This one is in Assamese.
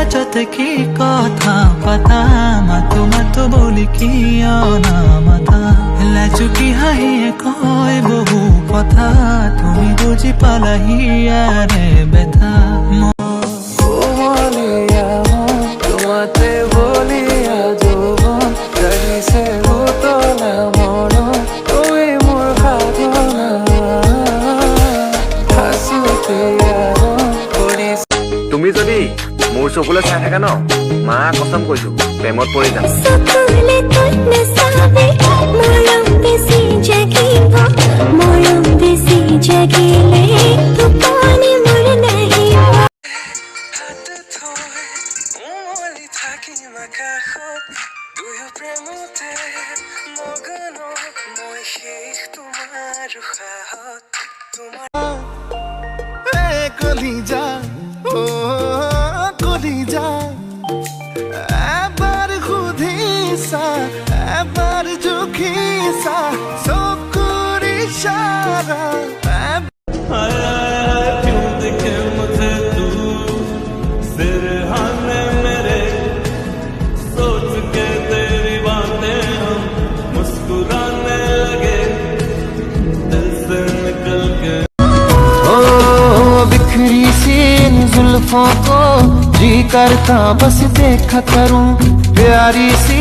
মাজতে কি কথা পাতা মাতো মাতো বুলি কিয় নামাতা লাজুকী হাঁহিয়ে কয় বহু কথা তুমি বুজি পালাহি ইয়াৰে বেথা তোমাতে বলিয়া যৌৱন জানিছে উতলা মৰম তুমি মোৰ সাধনা হাঁচোতে তুমি যদি মোৰ চকুলে চাই থাকা ন মা কসম কৈছো প্ৰেমত পৰি যাম এবাৰ সুধিছা এবাৰ জুখিছা চকুৰ ইশাৰা क्यों दिखे मुझे तू सिरहाने मेरे सोच के तेरी बातें हम मुस्कुराने लगे दिल से निकल के बिखरी सी इन जुल्फों को जी करता बस देखा करूं प्यारी सी